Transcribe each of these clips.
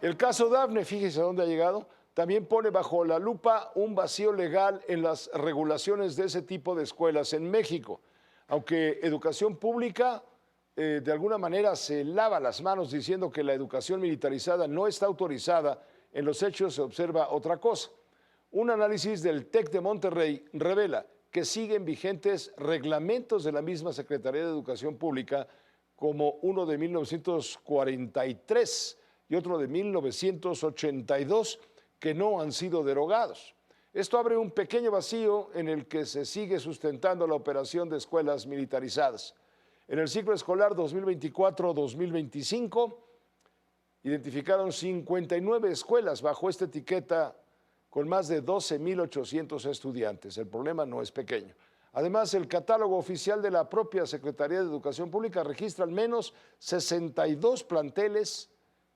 El caso Dafne, fíjese a dónde ha llegado, también pone bajo la lupa un vacío legal en las regulaciones de ese tipo de escuelas en México. Aunque educación pública de alguna manera se lava las manos diciendo que la educación militarizada no está autorizada, en los hechos se observa otra cosa. Un análisis del TEC de Monterrey revela que siguen vigentes reglamentos de la misma Secretaría de Educación Pública, como uno de 1943 y otro de 1982, que no han sido derogados. Esto abre un pequeño vacío en el que se sigue sustentando la operación de escuelas militarizadas. En el ciclo escolar 2024-2025, identificaron 59 escuelas bajo esta etiqueta con más de 12.800 estudiantes. El problema no es pequeño. Además, el catálogo oficial de la propia Secretaría de Educación Pública registra al menos 62 planteles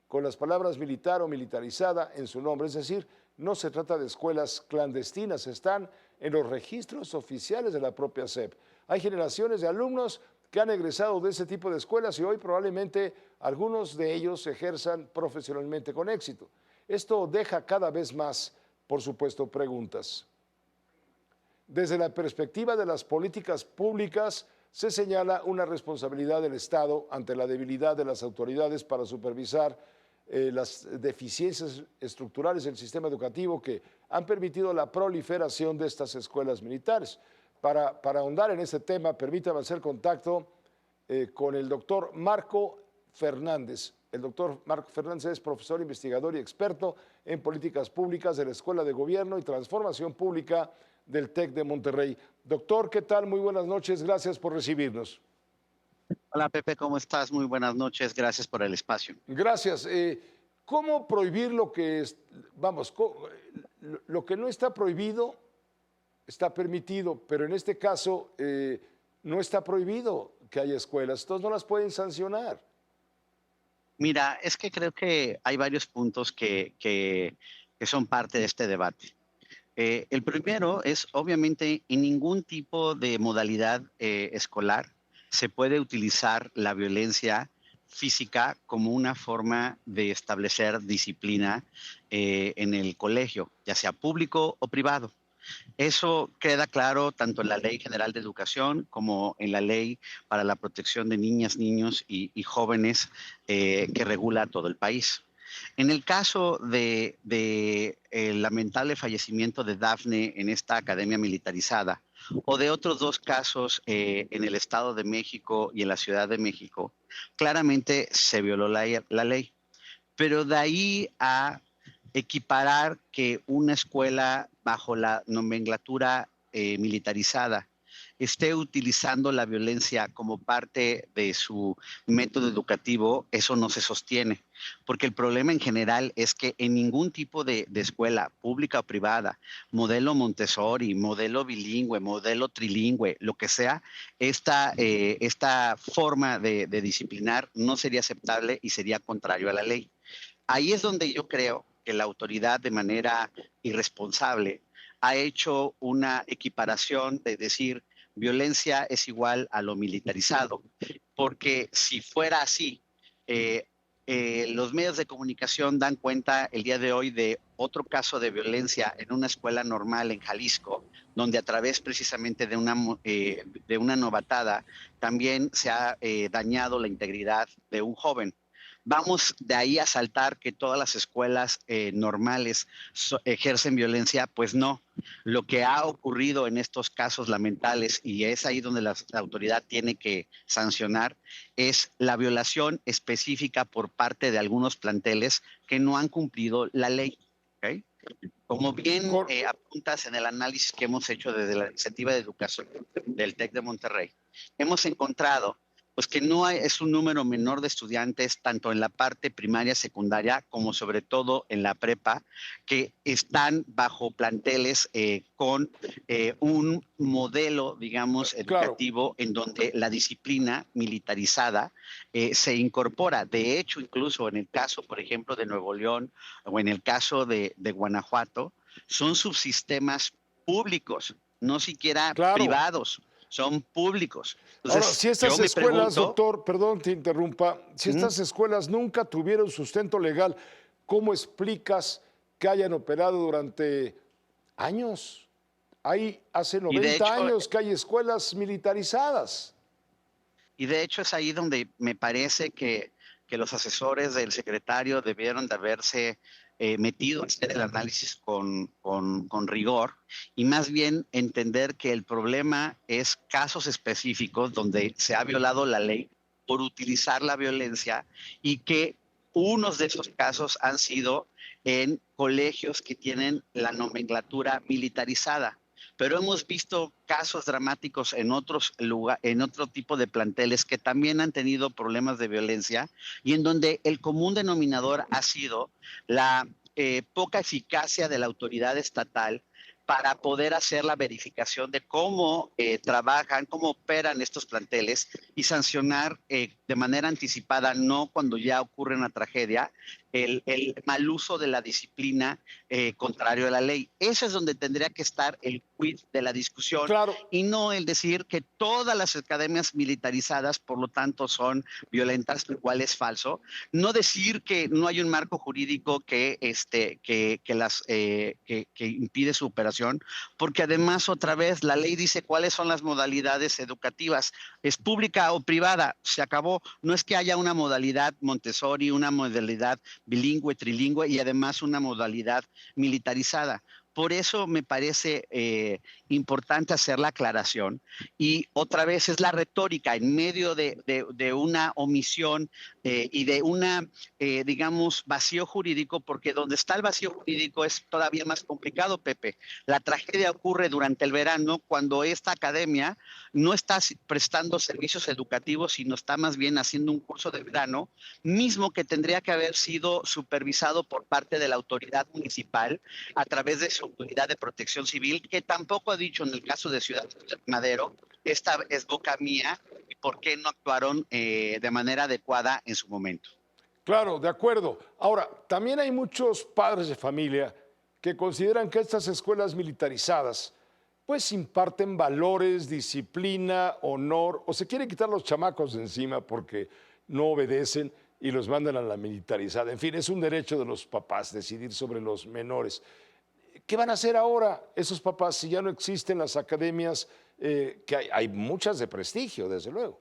con las palabras militar o militarizada en su nombre. Es decir, no se trata de escuelas clandestinas, están en los registros oficiales de la propia SEP. Hay generaciones de alumnos que han egresado de ese tipo de escuelas y hoy probablemente algunos de ellos ejerzan profesionalmente con éxito. Esto deja cada vez más, por supuesto, preguntas. Desde la perspectiva de las políticas públicas, se señala una responsabilidad del Estado ante la debilidad de las autoridades para supervisar las deficiencias estructurales del sistema educativo que han permitido la proliferación de estas escuelas militares. Para ahondar en este tema, permítame hacer contacto con el doctor Marco Fernández. El doctor Marco Fernández es profesor, investigador y experto en políticas públicas de la Escuela de Gobierno y Transformación Pública del TEC de Monterrey. Doctor, ¿qué tal? Muy buenas noches, gracias por recibirnos. Hola Pepe, ¿cómo estás? Muy buenas noches, gracias por el espacio. Gracias. ¿Cómo prohibir lo que es, vamos, lo que no está prohibido está permitido, pero en este caso no está prohibido que haya escuelas, entonces no las pueden sancionar? Mira, es que creo que hay varios puntos que son parte de este debate. El primero es, obviamente, en ningún tipo de modalidad escolar se puede utilizar la violencia física como una forma de establecer disciplina en el colegio, ya sea público o privado. Eso queda claro tanto en la Ley General de Educación como en la Ley para la Protección de Niñas, Niños y Jóvenes que regula todo el país. En el caso de el lamentable fallecimiento de Dafne en esta academia militarizada, o de otros dos casos en el Estado de México y en la Ciudad de México, claramente se violó la ley. Pero de ahí a equiparar que una escuela bajo la nomenclatura militarizada esté utilizando la violencia como parte de su método educativo, eso no se sostiene. Porque el problema en general es que en ningún tipo de escuela, pública o privada, modelo Montessori, modelo bilingüe, modelo trilingüe, lo que sea, esta forma de disciplinar no sería aceptable y sería contrario a la ley. Ahí es donde yo creo que la autoridad de manera irresponsable ha hecho una equiparación de decir violencia es igual a lo militarizado, porque si fuera así, los medios de comunicación dan cuenta el día de hoy de otro caso de violencia en una escuela normal en Jalisco, donde a través precisamente de una novatada también se ha dañado la integridad de un joven. Vamos de ahí a saltar que todas las escuelas normales ejercen violencia, pues no. Lo que ha ocurrido en estos casos lamentables, y es ahí donde la autoridad tiene que sancionar, es la violación específica por parte de algunos planteles que no han cumplido la ley. ¿Okay? Como bien apuntas en el análisis que hemos hecho desde la iniciativa de educación del TEC de Monterrey, hemos encontrado pues que no es un número menor de estudiantes, tanto en la parte primaria, secundaria, como sobre todo en la prepa, que están bajo planteles con un modelo, digamos, educativo, claro, en donde la disciplina militarizada se incorpora. De hecho, incluso en el caso, por ejemplo, de Nuevo León o en el caso de Guanajuato, son subsistemas públicos, no siquiera privados. Son públicos. Entonces, ahora, si estas escuelas, doctor, perdón, te interrumpa, si estas escuelas nunca tuvieron sustento legal, ¿cómo explicas que hayan operado durante años? Hace Y de 90 hecho, años que hay escuelas militarizadas. Y de hecho es ahí donde me parece que los asesores del secretario debieron de haberse metido a hacer el análisis con rigor y más bien entender que el problema es casos específicos donde se ha violado la ley por utilizar la violencia y que unos de esos casos han sido en colegios que tienen la nomenclatura militarizada. Pero hemos visto casos dramáticos en en otro tipo de planteles que también han tenido problemas de violencia y en donde el común denominador ha sido la poca eficacia de la autoridad estatal para poder hacer la verificación de cómo trabajan, cómo operan estos planteles y sancionar de manera anticipada, no cuando ya ocurre una tragedia, el mal uso de la disciplina contrario a la ley. Eso es donde tendría que estar el quid de la discusión Claro, y no el decir que todas las academias militarizadas, por lo tanto, son violentas, lo cual es falso. No decir que no hay un marco jurídico que impide su operación, porque además, otra vez, la ley dice cuáles son las modalidades educativas. ¿Es pública o privada? Se acabó. No es que haya una modalidad Montessori, una modalidad bilingüe, trilingüe y además una modalidad militarizada. Por eso me parece importante hacer la aclaración. Y otra vez es la retórica en medio de una omisión y de una, digamos, vacío jurídico, porque donde está el vacío jurídico es todavía más complicado, Pepe. La tragedia ocurre durante el verano cuando esta academia no está prestando servicios educativos, sino está más bien haciendo un curso de verano, mismo que tendría que haber sido supervisado por parte de la autoridad municipal a través de su autoridad de protección civil, que tampoco ha dicho en el caso de Ciudad Madero, esta es boca mía, y por qué no actuaron de manera adecuada en su momento. claro, de acuerdo. Ahora, también hay muchos padres de familia que consideran que estas escuelas militarizadas pues imparten valores, disciplina, honor, o se quieren quitar los chamacos de encima porque no obedecen y los mandan a la militarizada. En fin, es un derecho de los papás decidir sobre los menores. ¿Qué van a hacer ahora esos papás si ya no existen las academias, que hay muchas de prestigio, desde luego?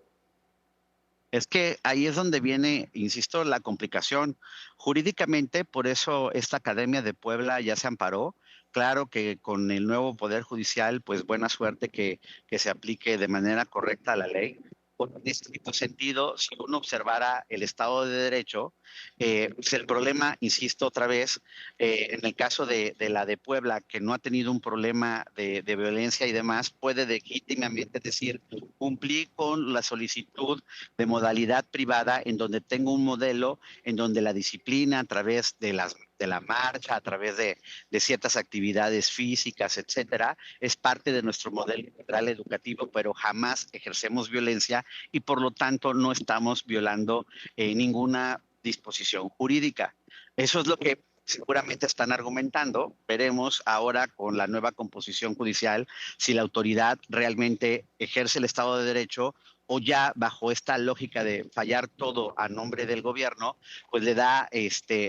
Es que ahí es donde viene, insisto, la complicación. Jurídicamente, por eso esta Academia de Puebla ya se amparó. Claro que con el nuevo Poder Judicial, pues buena suerte que se aplique de manera correcta la ley. En este mismo sentido, si uno observara el Estado de Derecho, pues el problema, insisto otra vez, en el caso de la de Puebla, que no ha tenido un problema de violencia y demás, puede legítimamente decir, cumplí con la solicitud de modalidad privada en donde tengo un modelo en donde la disciplina a través de la marcha, a través de ciertas actividades físicas, etcétera, es parte de nuestro modelo integral educativo, pero jamás ejercemos violencia y por lo tanto no estamos violando ninguna disposición jurídica. Eso es lo que seguramente están argumentando. Veremos ahora con la nueva composición judicial si la autoridad realmente ejerce el Estado de Derecho o ya bajo esta lógica de fallar todo a nombre del gobierno, pues le da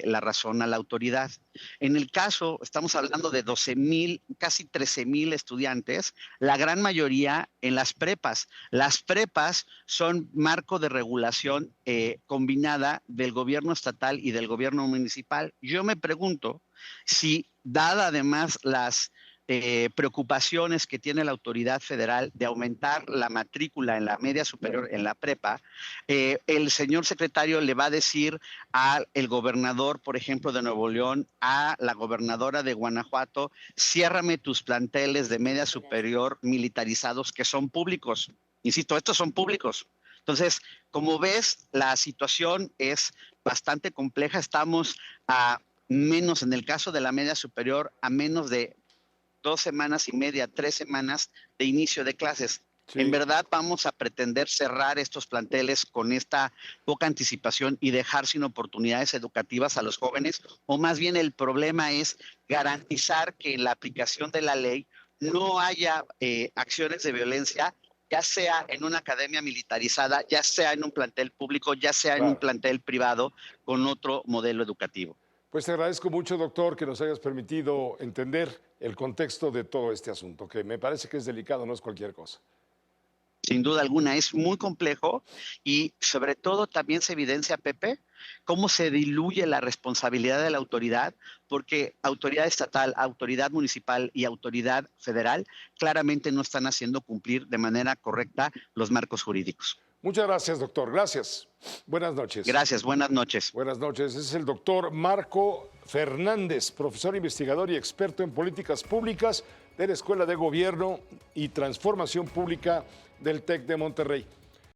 la razón a la autoridad. En el caso, estamos hablando de 12,000, casi 13,000 estudiantes, la gran mayoría en las prepas. Las prepas son marco de regulación combinada del gobierno estatal y del gobierno municipal. Yo me pregunto si, dada además las preocupaciones que tiene la autoridad federal de aumentar la matrícula en la media superior, en la prepa, el señor secretario le va a decir al gobernador, por ejemplo, de Nuevo León, a la gobernadora de Guanajuato, ciérrame tus planteles de media superior militarizados que son públicos. Insisto, estos son públicos. Entonces, como ves, la situación es bastante compleja. Estamos a menos, en el caso de la media superior, a menos de 2 semanas y media, 3 semanas de inicio de clases. ¿En Sí. verdad vamos a pretender cerrar estos planteles con esta poca anticipación y dejar sin oportunidades educativas a los jóvenes? O más bien el problema es garantizar que en la aplicación de la ley no haya acciones de violencia, ya sea en una academia militarizada, ya sea en un plantel público, ya sea en un Claro. plantel privado con otro modelo educativo. Pues te agradezco mucho, doctor, que nos hayas permitido entender el contexto de todo este asunto, que me parece que es delicado, no es cualquier cosa. Sin duda alguna, es muy complejo y sobre todo también se evidencia, Pepe, cómo se diluye la responsabilidad de la autoridad, porque autoridad estatal, autoridad municipal y autoridad federal claramente no están haciendo cumplir de manera correcta los marcos jurídicos. Muchas gracias, doctor. Gracias. Buenas noches. Gracias, buenas noches. Buenas noches. Es el doctor Marco Fernández, profesor investigador y experto en políticas públicas de la Escuela de Gobierno y Transformación Pública del TEC de Monterrey.